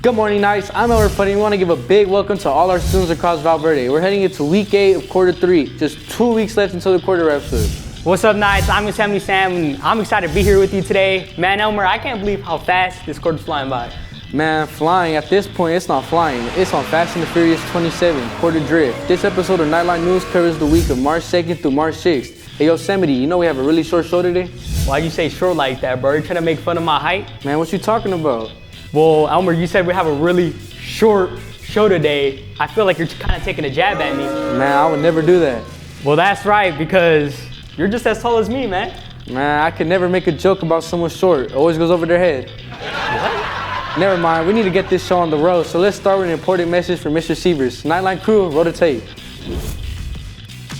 Good morning, Knights. I'm Elmer Funny. We want to give a big welcome to all our students across Val Verde. We're heading into week 8 of quarter 3. Just 2 weeks left until the quarter wraps up. What's up, Knights? I'm Assembly Sam, and I'm excited to be here with you today. Man, Elmer, I can't believe how fast this quarter's flying by. Man, flying, at this point, it's not flying. It's on Fast and the Furious 27, Quarter Drift. This episode of Nightline News covers the week of March 2nd through March 6th. Hey, Yosemite, you know we have a really short show today? Why'd you say short like that, bro? You trying to make fun of my height? Man, what you talking about? Well, Elmer, you said we have a really short show today. I feel like you're kind of taking a jab at me. Man, I would never do that. Well, that's right, because you're just as tall as me, man. Man, I could never make a joke about someone short. It always goes over their head. What? Never mind, we need to get this show on the road, so let's start with an important message from Mr. Sievers. Nightline crew, roll the tape.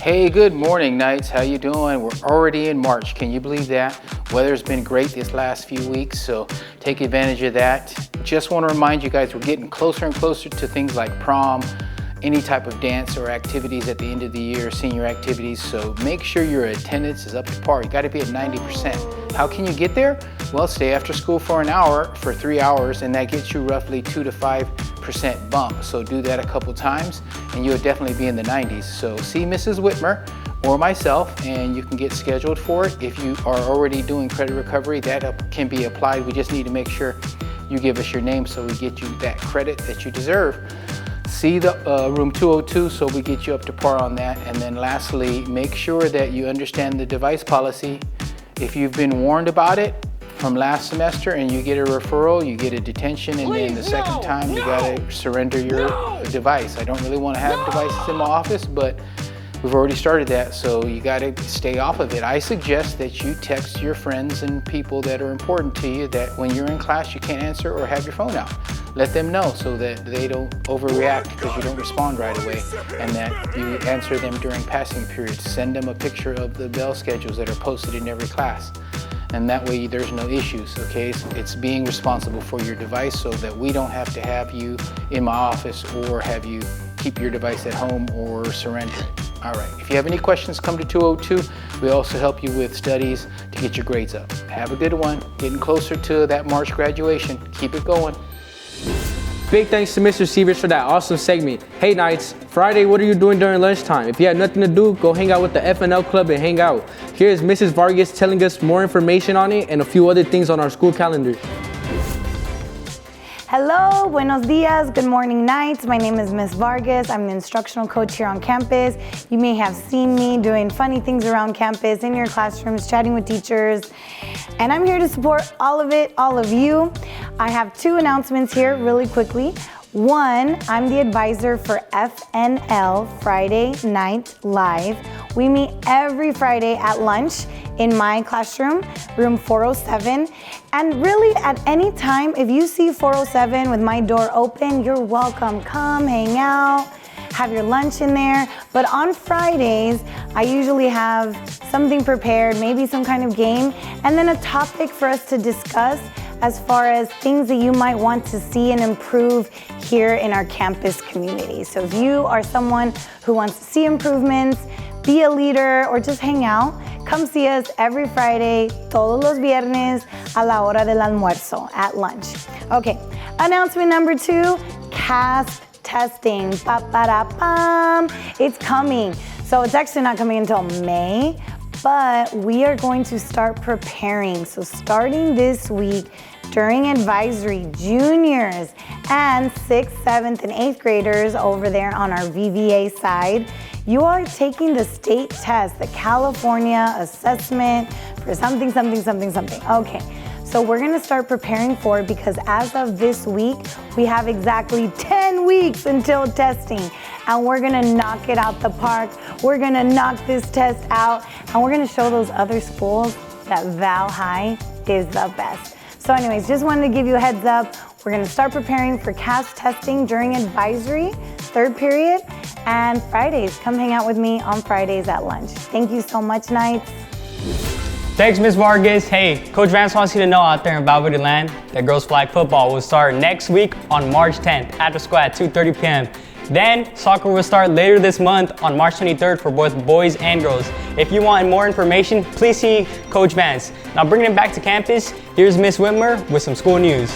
Hey, good morning, Knights. How you doing? We're already in March. Can you believe that? Weather's been great this last few weeks, so take advantage of that. Just want to remind you guys, we're getting closer and closer to things like prom, any type of dance or activities at the end of the year, senior activities, so make sure your attendance is up to par. You got to be at 90%. How can you get there? Well, stay after school for an hour, for 3 hours, and that gets you roughly 2 to 5% bump. So do that a couple times, and you'll definitely be in the 90s. So see Mrs. Whitmer or myself, and you can get scheduled for it. If you are already doing credit recovery, that can be applied. We just need to make sure you give us your name so we get you that credit that you deserve. See the room 202 so we get you up to par on that. And then lastly, make sure that you understand the device policy. If you've been warned about it from last semester and you get a referral, you get a detention, and then the second time you gotta surrender your device. I don't really want to have devices in my office, but we've already started that, so you gotta stay off of it. I suggest that you text your friends and people that are important to you that when you're in class you can't answer or have your phone out. Let them know so that they don't overreact because you don't respond right away, and that you answer them during passing periods. Send them a picture of the bell schedules that are posted in every class. And that way there's no issues, okay? It's being responsible for your device so that we don't have to have you in my office or have you keep your device at home or surrender it. All right, if you have any questions, come to 202. We also help you with studies to get your grades up. Have a good one. Getting closer to that March graduation. Keep it going. Big thanks to Mr. Sievers for that awesome segment. Hey Knights, Friday, what are you doing during lunchtime? If you have nothing to do, go hang out with the FNL Club and hang out. Here's Mrs. Vargas telling us more information on it and a few other things on our school calendar. Hello, buenos dias, good morning, Knights. My name is Miss Vargas. I'm the instructional coach here on campus. You may have seen me doing funny things around campus, in your classrooms, chatting with teachers. And I'm here to support all of it, all of you. I have 2 announcements here really quickly. One, I'm the advisor for FNL Friday Night Live. We meet every Friday at lunch in my classroom, room 407. And really at any time, if you see 407 with my door open, you're welcome. Come hang out, have your lunch in there. But on Fridays, I usually have something prepared, maybe some kind of game, and then a topic for us to discuss as far as things that you might want to see and improve here in our campus community. So if you are someone who wants to see improvements, be a leader, or just hang out, come see us every Friday, todos los viernes, a la hora del almuerzo, at lunch. Okay, announcement number 2, CASP testing. Pa-pa-da-pam. It's coming. So it's actually not coming until May, but we are going to start preparing. So starting this week, during advisory, juniors and 6th, 7th, and 8th graders over there on our VVA side, you are taking the state test, the California assessment for something. Okay, so we're gonna start preparing for it because as of this week, we have exactly 10 weeks until testing, and we're gonna knock it out the park. We're gonna knock this test out, and we're gonna show those other schools that Val High is the best. So anyways, just wanted to give you a heads up. We're gonna start preparing for CAS testing during advisory, 3rd period, and Fridays. Come hang out with me on Fridays at lunch. Thank you so much, Knights. Thanks, Ms. Vargas. Hey, Coach Vance wants you to know out there in Val Verde land that girls flag football will start next week on March 10th after school at 2:30 p.m. Then soccer will start later this month on March 23rd for both boys and girls. If you want more information, please see Coach Vance. Now bringing it back to campus, here's Miss Whitmer with some school news.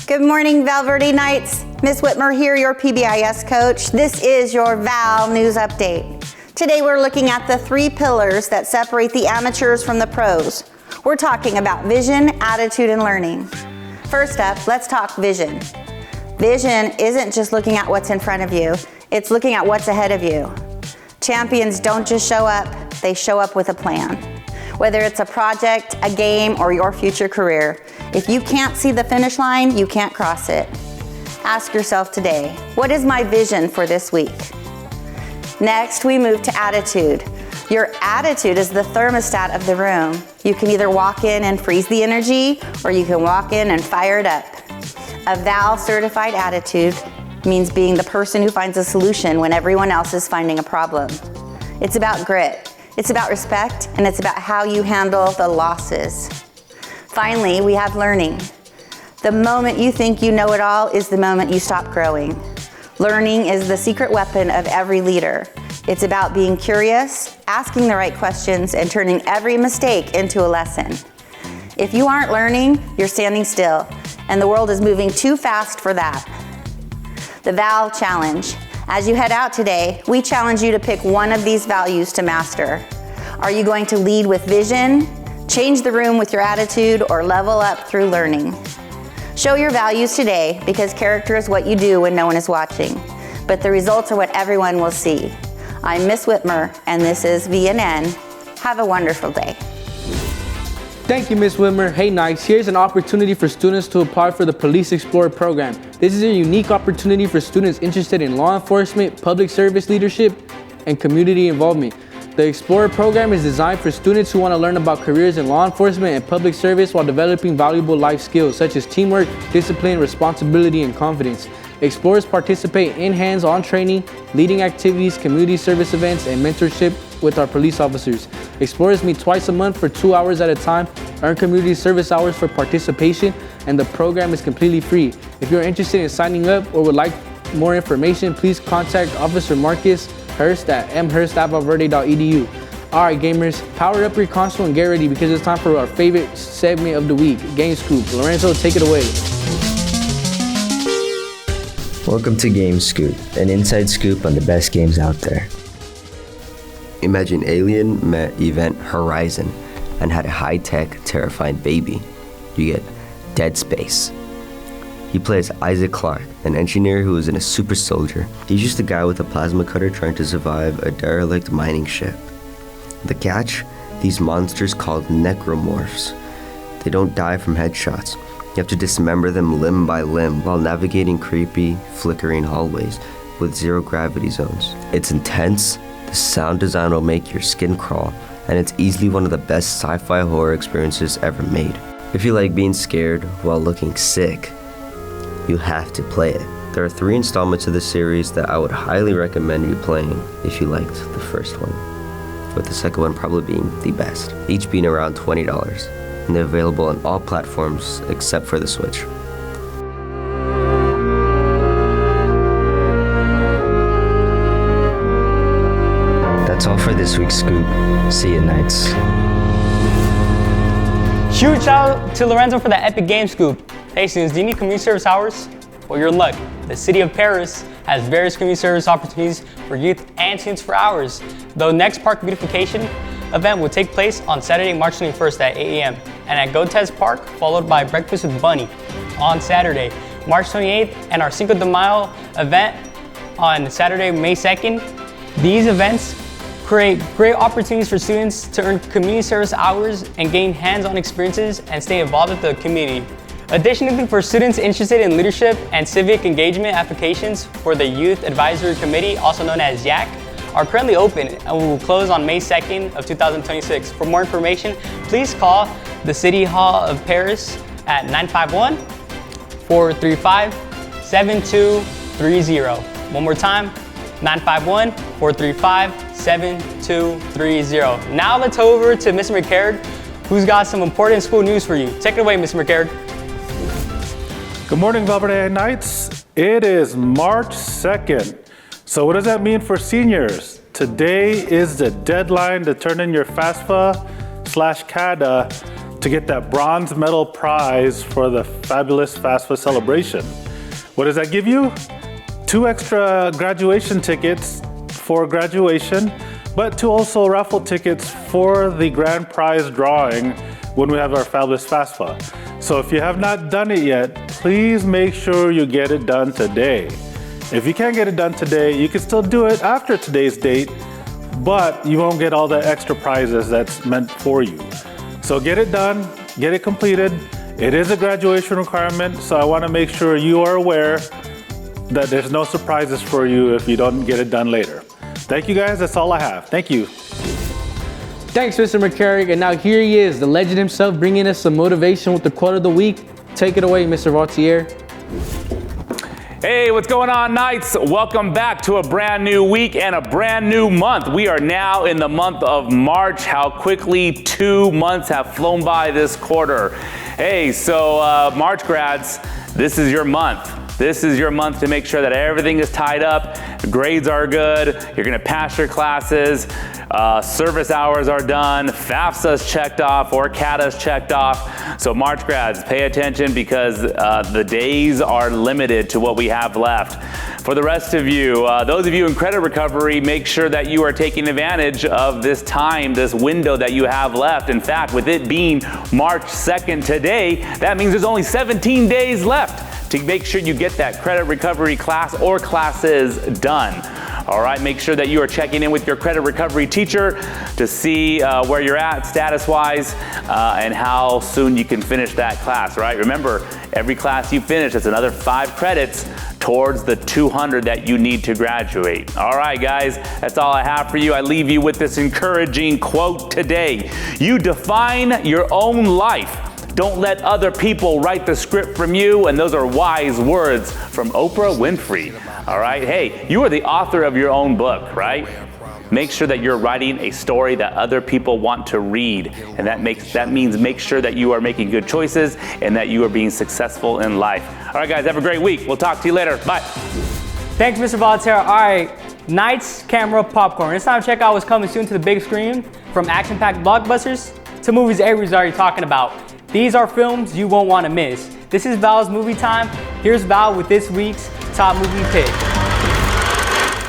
Good morning, Val Verde Knights. Miss Whitmer here, your PBIS coach. This is your Val News Update. Today we're looking at the 3 pillars that separate the amateurs from the pros. We're talking about vision, attitude, and learning. First up, let's talk vision. Vision isn't just looking at what's in front of you, it's looking at what's ahead of you. Champions don't just show up, they show up with a plan. Whether it's a project, a game, or your future career, if you can't see the finish line, you can't cross it. Ask yourself today, what is my vision for this week? Next, we move to attitude. Your attitude is the thermostat of the room. You can either walk in and freeze the energy, or you can walk in and fire it up. A Val certified attitude means being the person who finds a solution when everyone else is finding a problem. It's about grit, it's about respect, and it's about how you handle the losses. Finally, we have learning. The moment you think you know it all is the moment you stop growing. Learning is the secret weapon of every leader. It's about being curious, asking the right questions, and turning every mistake into a lesson. If you aren't learning, you're standing still, and the world is moving too fast for that. The Val Challenge. As you head out today, we challenge you to pick one of these values to master. Are you going to lead with vision, change the room with your attitude, or level up through learning? Show your values today, because character is what you do when no one is watching, but the results are what everyone will see. I'm Miss Whitmer, and this is VNN. Have a wonderful day. Thank you, Ms. Whitmer. Hey, Knights, here's an opportunity for students to apply for the Police Explorer program. This is a unique opportunity for students interested in law enforcement, public service leadership, and community involvement. The Explorer program is designed for students who want to learn about careers in law enforcement and public service while developing valuable life skills such as teamwork, discipline, responsibility, and confidence. Explorers participate in hands-on training, leading activities, community service events, and mentorship with our police officers. Explorers meet twice a month for 2 hours at a time, earn community service hours for participation, and the program is completely free. If you're interested in signing up or would like more information, please contact Officer Marcus Hurst at mhurst@valverde.edu. All right, gamers, power up your console and get ready because it's time for our favorite segment of the week, Game Scoop. Lorenzo, take it away. Welcome to Game Scoop, an inside scoop on the best games out there. Imagine Alien met Event Horizon and had a high-tech, terrifying baby. You get Dead Space. He plays Isaac Clarke, an engineer who is in a super soldier. He's just a guy with a plasma cutter trying to survive a derelict mining ship. The catch? These monsters called necromorphs. They don't die from headshots. You have to dismember them limb by limb while navigating creepy, flickering hallways with zero gravity zones. It's intense, the sound design will make your skin crawl, and it's easily one of the best sci-fi horror experiences ever made. If you like being scared while looking sick, you have to play it. There are 3 installments of the series that I would highly recommend you playing if you liked the first one, with the second one probably being the best, each being around $20, and they're available on all platforms except for the Switch. That's all for this week's Scoop. See you, Knights. Huge shout out to Lorenzo for that epic game scoop. Hey students, do you need community service hours? Well, you're in luck. The city of Paris has various community service opportunities for youth and students for hours. The next park beautification event will take place on Saturday, March 21st at 8 a.m. and at Gotes Park, followed by Breakfast with Bunny on Saturday, March 28th, and our Cinco de Mayo event on Saturday, May 2nd. These events create great opportunities for students to earn community service hours and gain hands-on experiences and stay involved with the community. Additionally, for students interested in leadership and civic engagement, applications for the Youth Advisory Committee, also known as YAC, are currently open and will close on May 2nd of 2026. For more information, please call the City Hall of Paris at 951-435-7230. One more time, 951-435-7230. Now let's go over to Mr. McCarrad, who's got some important school news for you. Take it away, Mr. McCarrad. Good morning, Val Verde Knights. It is March 2nd. So what does that mean for seniors? Today is the deadline to turn in your FAFSA/CADA to get that bronze medal prize for the fabulous FAFSA celebration. What does that give you? 2 extra graduation tickets for graduation, but 2 also raffle tickets for the grand prize drawing when we have our fabulous FAFSA. So if you have not done it yet, please make sure you get it done today. If you can't get it done today, you can still do it after today's date, but you won't get all the extra prizes that's meant for you. So get it done, get it completed. It is a graduation requirement, so I want to make sure you are aware that there's no surprises for you if you don't get it done later. Thank you guys, that's all I have. Thank you. Thanks, Mr. McCarrick. And now here he is, the legend himself, bringing us some motivation with the quote of the week. Take it away, Mr. Vautier. Hey, what's going on, Knights? Welcome back to a brand new week and a brand new month. We are now in the month of March. How quickly 2 months have flown by this quarter. Hey, so March grads, this is your month. This is your month to make sure that everything is tied up, grades are good, you're gonna pass your classes, service hours are done, FAFSA's checked off, or CATA's checked off. So March grads, pay attention because the days are limited to what we have left. For the rest of you, those of you in credit recovery, make sure that you are taking advantage of this time, this window that you have left. In fact, with it being March 2nd today, that means there's only 17 days left to make sure you get that credit recovery class or classes done. All right, make sure that you are checking in with your credit recovery teacher to see where you're at status-wise and how soon you can finish that class, right? Remember, every class you finish, it's another 5 credits towards the 200 that you need to graduate. All right, guys, that's all I have for you. I leave you with this encouraging quote today. You define your own life. Don't let other people write the script from you. And those are wise words from Oprah Winfrey. All right, hey, you are the author of your own book, right? Make sure that you're writing a story that other people want to read. And that means make sure that you are making good choices and that you are being successful in life. All right, guys, have a great week. We'll talk to you later. Bye. Thanks, Mr. Voltaire. All right, Knights, Camera, Popcorn. It's time to check out what's coming soon to the big screen, from action-packed blockbusters to movies everyone's already talking about. These are films you won't want to miss. This is Val's Movie Time. Here's Val with this week's top movie pick.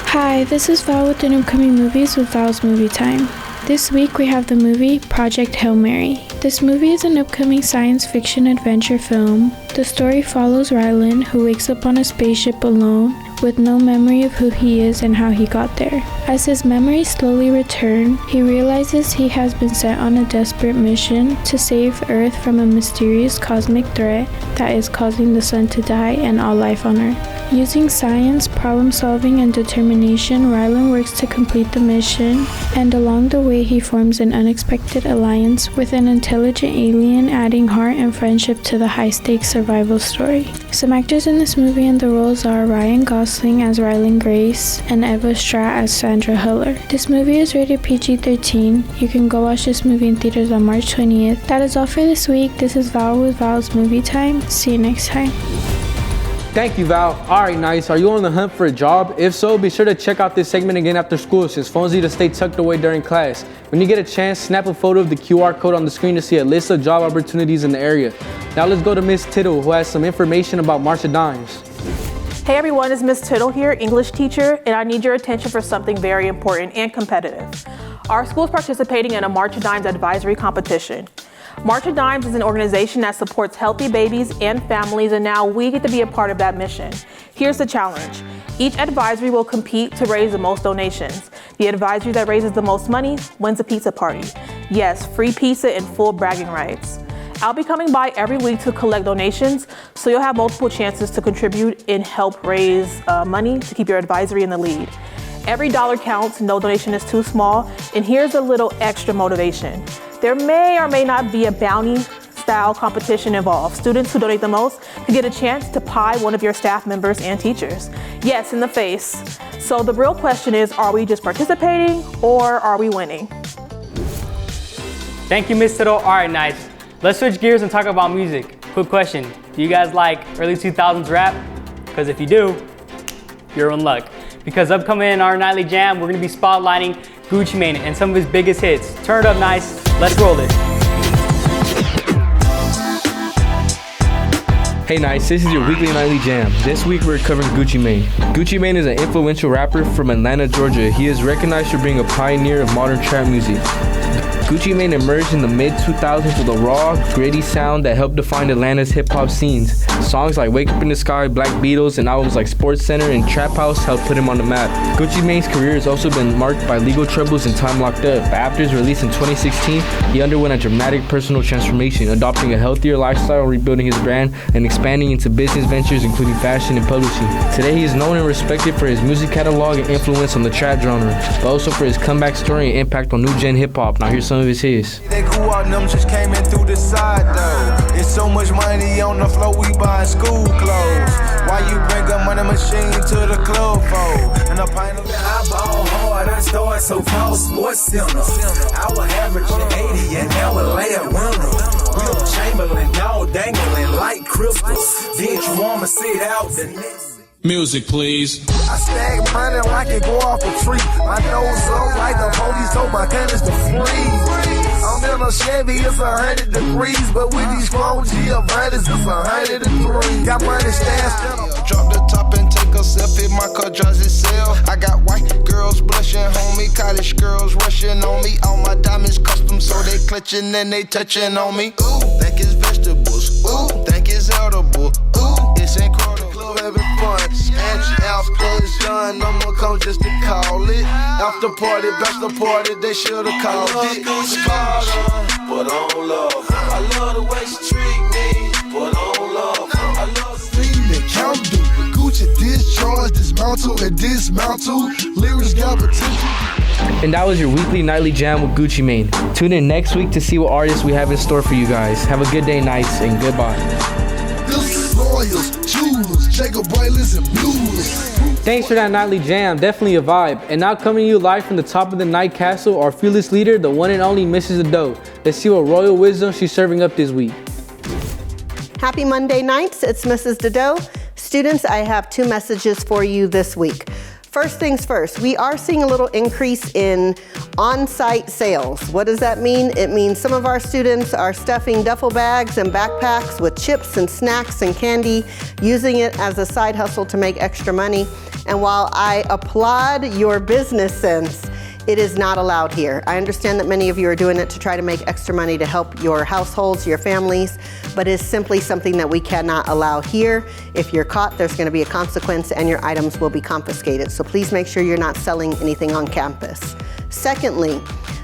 Hi, this is Val with the upcoming movies with Val's Movie Time. This week we have the movie Project Hail Mary. This movie is an upcoming science fiction adventure film. The story follows Rylan, who wakes up on a spaceship alone with no memory of who he is and how he got there. As his memories slowly return, he realizes he has been sent on a desperate mission to save Earth from a mysterious cosmic threat that is causing the sun to die and all life on Earth. Using science, problem solving, and determination, Rylan works to complete the mission, and along the way he forms an unexpected alliance with an intelligent alien, adding heart and friendship to the high-stakes survival story. Some actors in this movie in the roles are Ryan Gosling as Rylan Grace and Eva Stratt as Sandra Huller. This movie is rated PG-13. You can go watch this movie in theaters on March 20th. That is all for this week. This is Val with Val's Movie Time. See you next time. Thank you, Val. All right, nice. Are you on the hunt for a job? If so, be sure to check out this segment again after school, since phones need to stay tucked away during class. When you get a chance, snap a photo of the QR code on the screen to see a list of job opportunities in the area. Now let's go to Miss Tittle, who has some information about March of Dimes. Hey everyone, it's Miss Tittle here, English teacher, and I need your attention for something very important and competitive. Our school is participating in a March of Dimes advisory competition. March of Dimes is an organization that supports healthy babies and families, and now we get to be a part of that mission. Here's the challenge. Each advisory will compete to raise the most donations. The advisory that raises the most money wins a pizza party. Yes, free pizza and full bragging rights. I'll be coming by every week to collect donations, so you'll have multiple chances to contribute and help raise money to keep your advisory in the lead. Every dollar counts, no donation is too small, and here's a little extra motivation. There may or may not be a bounty-style competition involved. Students who donate the most can get a chance to pie one of your staff members and teachers. Yes, in the face. So the real question is, are we just participating or are we winning? Thank you, Miss Tittle. All right, nice. Let's switch gears and talk about music. Quick question. Do you guys like early 2000s rap? Because if you do, you're in luck. Because upcoming in our nightly jam, we're going to be spotlighting Gucci Mane and some of his biggest hits. Turn it up, nice. Let's roll it. Hey Knights, this is your weekly and nightly jam. This week we're covering Gucci Mane. Gucci Mane is an influential rapper from Atlanta, Georgia. He is recognized for being a pioneer of modern trap music. Gucci Mane emerged in the mid-2000s with a raw, gritty sound that helped define Atlanta's hip-hop scenes. Songs like Wake Up in the Sky, Black Beatles, and albums like Sports Center and Trap House helped put him on the map. Gucci Mane's career has also been marked by legal troubles and time locked up. After his release in 2016, he underwent a dramatic personal transformation, adopting a healthier lifestyle, rebuilding his brand, and expanding into business ventures including fashion and publishing. Today he is known and respected for his music catalog and influence on the trap genre, but also for his comeback story and impact on new-gen hip-hop. Now here's some of his hits. They grew out, them just came in through the side though. It's so much money on the floor, we buying school clothes. Why you bring a money machine to the club for? And a pint of I ball hard, I started so called Sports Center. I was averaging 80 and now a lay a winner. Will Chamberlain, y'all dangling like crystals. Did you wanna sit out the next? music, please. I stack money like it go off a tree. My nose up like the police told my gunners to freeze. I'm in a Chevy, it's 100 degrees, but with these chrome Giovanni's, it's 100 degrees. Got money stashed in them. Drop the top and take a selfie, my car drives itself. I got white girls blushing, homie, college girls rushing on me. All my diamonds custom, so they clutching and they touching on me. Ooh, think it's vegetables. Ooh, think it's edible. Ooh, it's incredible. Club having fun. Snatch after it's done, I'ma come just to call it. After party, bachelor party, they should've called it. Put on love. I love the way she treat me. Put on love. I love the thing that count do. Gucci discharge, dismantle and dismantle. Lyrics got potential. And that was your weekly nightly jam with Gucci Mane. Tune in next week to see what artists we have in store for you guys. Have a good day, Knights, and goodbye. Lawyers, jewelers, Jacob Wailers, and Blues. Thanks for that nightly jam, definitely a vibe. And now coming to you live from the top of the night castle, our fearless leader, the one and only Mrs. Ado. Let's see what royal wisdom she's serving up this week. Happy Monday nights, it's Mrs. Dado. Students, I have 2 messages for you this week. First things first, we are seeing a little increase in on-site sales. What does that mean? It means some of our students are stuffing duffel bags and backpacks with chips and snacks and candy, using it as a side hustle to make extra money. And while I applaud your business sense, it is not allowed here. I understand that many of you are doing it to try to make extra money to help your households, your families, but it's simply something that we cannot allow here. If you're caught, there's going to be a consequence and your items will be confiscated. So please make sure you're not selling anything on campus. Secondly,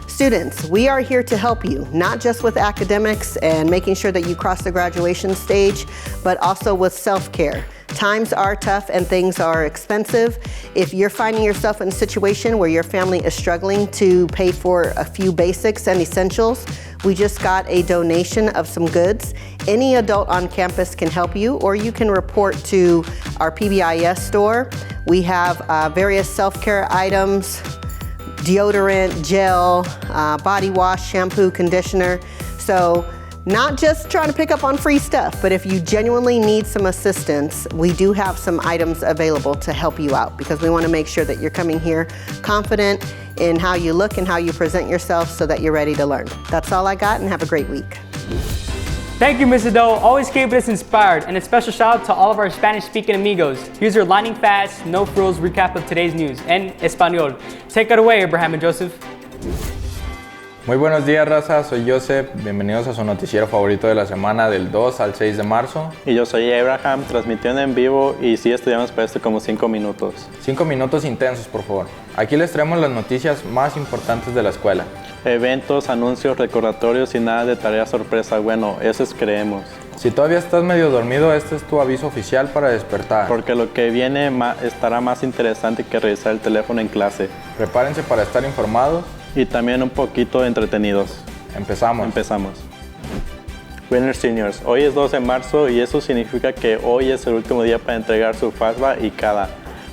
students, we are here to help you, not just with academics and making sure that you cross the graduation stage, but also with self-care. Times are tough and things are expensive. If you're finding yourself in a situation where your family is struggling to pay for a few basics and essentials, we just got a donation of some goods. Any adult on campus can help you, or you can report to our PBIS store. We have various self-care items, deodorant, gel, body wash, shampoo, conditioner. So not just trying to pick up on free stuff, but if you genuinely need some assistance, we do have some items available to help you out, because we want to make sure that you're coming here confident in how you look and how you present yourself so that you're ready to learn. That's all I got, and have a great week. Thank you, Mrs. Doe, always keeping us inspired, and a special shout out to all of our Spanish-speaking amigos. Here's your lightning fast, no frills recap of today's news en español. Take it away, Abraham and Joseph. Muy buenos días, raza, soy Joseph, bienvenidos a su noticiero favorito de la semana del 2 al 6 de marzo. Y yo soy Abraham, transmitiendo en vivo y sí estudiamos para esto como 5 minutos. 5 minutos intensos, por favor. Aquí les traemos las noticias más importantes de la escuela. Eventos, anuncios, recordatorios y nada de tarea sorpresa, bueno, eso es creemos. Si todavía estás medio dormido, este es tu aviso oficial para despertar. Porque lo que viene estará más interesante que revisar el teléfono en clase. Prepárense para estar informados. Y también un poquito entretenidos. Empezamos. Winner Seniors, hoy es 2 de marzo y eso significa que hoy es el último día para entregar su FAFSA y CADA,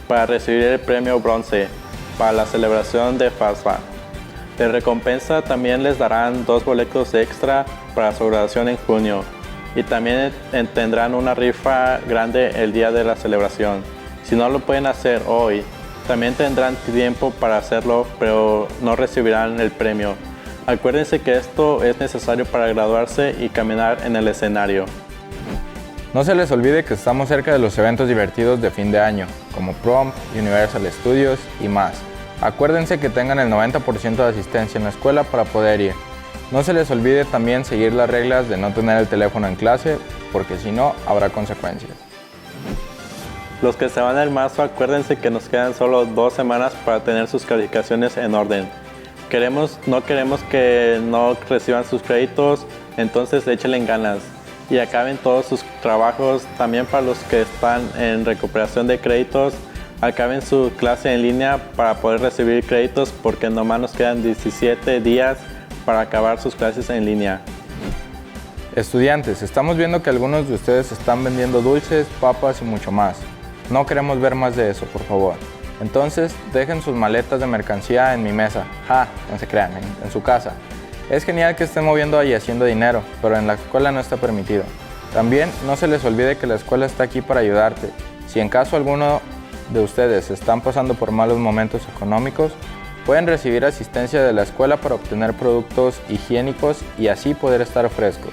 para recibir el premio bronce, para la celebración de FAFSA. De recompensa también les darán 2 boletos extra para su graduación en junio y también tendrán una rifa grande el día de la celebración. Si no lo pueden hacer hoy, también tendrán tiempo para hacerlo, pero no recibirán el premio. Acuérdense que esto es necesario para graduarse y caminar en el escenario. No se les olvide que estamos cerca de los eventos divertidos de fin de año, como Prom, Universal Studios y más. Acuérdense que tengan el 90% de asistencia en la escuela para poder ir. No se les olvide también seguir las reglas de no tener el teléfono en clase, porque si no, habrá consecuencias. Los que se van al marzo, acuérdense que nos quedan solo 2 semanas para tener sus calificaciones en orden. No queremos que no reciban sus créditos, entonces échenle ganas y acaben todos sus trabajos. También para los que están en recuperación de créditos, acaben su clase en línea para poder recibir créditos, porque nomás nos quedan 17 días para acabar sus clases en línea. Estudiantes, estamos viendo que algunos de ustedes están vendiendo dulces, papas y mucho más. No queremos ver más de eso, por favor. Entonces, dejen sus maletas de mercancía en mi mesa. No se crean, en su casa. Es genial que estén moviendo y haciendo dinero, pero en la escuela no está permitido. También no se les olvide que la escuela está aquí para ayudarte. Si en caso alguno de ustedes están pasando por malos momentos económicos, pueden recibir asistencia de la escuela para obtener productos higiénicos y así poder estar frescos.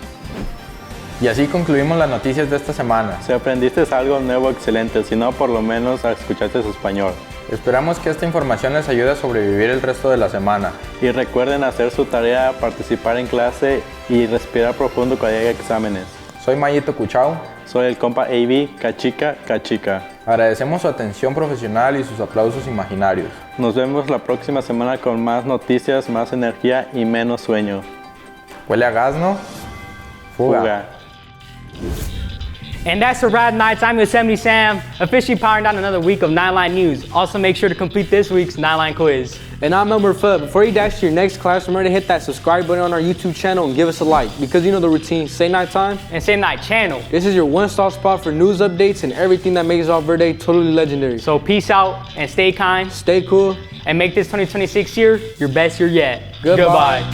Y así concluimos las noticias de esta semana. Si aprendiste algo nuevo, excelente. Si no, por lo menos escuchaste español. Esperamos que esta información les ayude a sobrevivir el resto de la semana. Y recuerden hacer su tarea, participar en clase y respirar profundo cuando haya exámenes. Soy Mayito Cuchao. Soy el compa AB, cachica, cachica. Agradecemos su atención profesional y sus aplausos imaginarios. Nos vemos la próxima semana con más noticias, más energía y menos sueño. ¿Huele a gas, no? Fuga. And that's a wrap, Knights. I'm Yosemite Sam, officially powering down another week of 9line news. Also, make sure to complete this week's 9line quiz. And I'm Elmer Fudd. Before you dash to your next class, remember to hit that subscribe button on our YouTube channel and give us a like, because you know the routine. Say night time and say night channel. This is your one-stop spot for news updates and everything that makes Val Verde totally legendary. So peace out and stay kind. Stay cool. And make this 2026 year your best year yet. Goodbye.